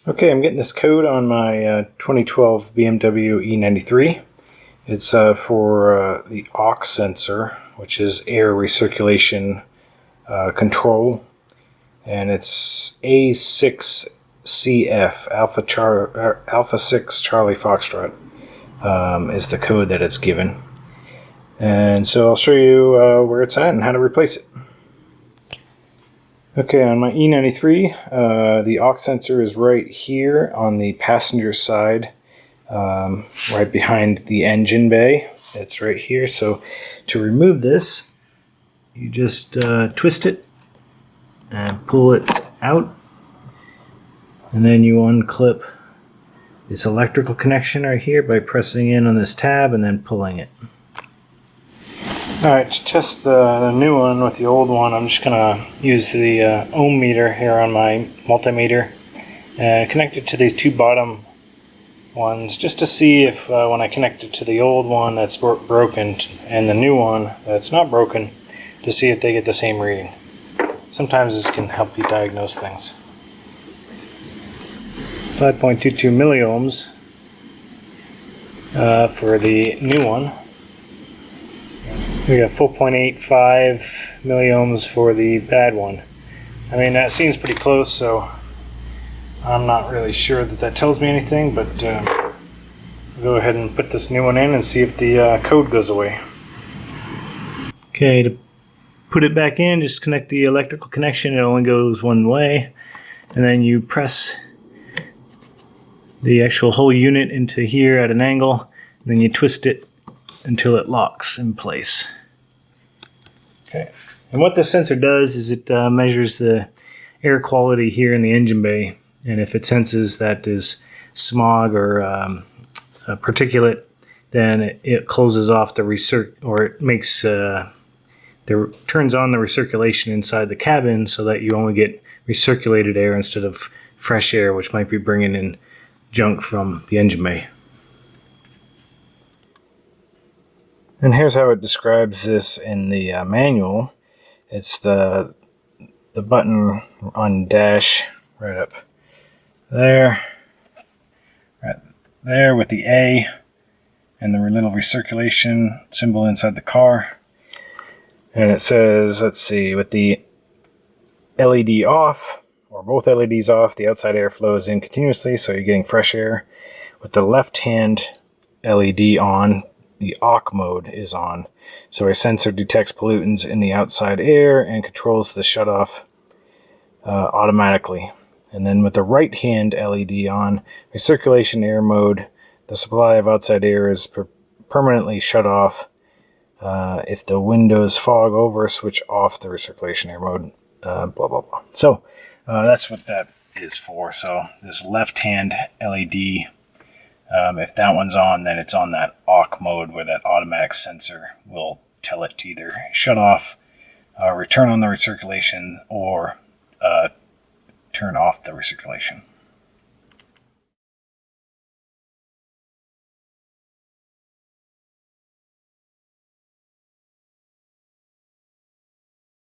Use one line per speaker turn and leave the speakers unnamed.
Okay, I'm getting this code on my 2012 BMW E93. It's for the AUC sensor, which is air recirculation control, and it's A6CF, Alpha 6 Charlie Foxtrot is the code that it's given. And so I'll show you where it's at and how to replace it. Okay, on my E93, the AUC sensor is right here on the passenger side, right behind the engine bay. It's right here. So to remove this, you just twist it and pull it out, and then you unclip this electrical connection right here by pressing in on this tab and then pulling it. Alright, to test the new one with the old one, I'm just going to use the ohm meter here on my multimeter and connect it to these two bottom ones just to see if when I connect it to the old one that's broken and the new one that's not broken, to see if they get the same reading. Sometimes this can help you diagnose things. 5.22 milliohms for the new one. We got 4.85 milliohms for the bad one. I mean, that seems pretty close, so I'm not really sure that that tells me anything, but I'll go ahead and put this new one in and see if the code goes away. Okay, to put it back in, just connect the electrical connection. It only goes one way, and then you press the actual whole unit into here at an angle, and then you twist it until it locks in place. Okay, and what this sensor does is it measures the air quality here in the engine bay, and if it senses that is smog or a particulate, then it closes off the or it makes turns on the recirculation inside the cabin so that you only get recirculated air instead of fresh air, which might be bringing in junk from the engine bay. And here's how it describes this in the manual. It's the button on dash right up there, right there with the A and the little recirculation symbol inside the car. And it says, let's see, with the LED off, or both LEDs off, the outside air flows in continuously, so you're getting fresh air. With the left-hand LED on, the AUC mode is on, so our sensor detects pollutants in the outside air and controls the shutoff automatically. And then with the right hand LED on, recirculation air mode, the supply of outside air is permanently shut off. If the windows fog over, switch off the recirculation air mode, blah blah blah. So that's what that is for. So this left hand LED, if that one's on, then it's on that AUC mode where that automatic sensor will tell it to either shut off, return on the recirculation, or turn off the recirculation.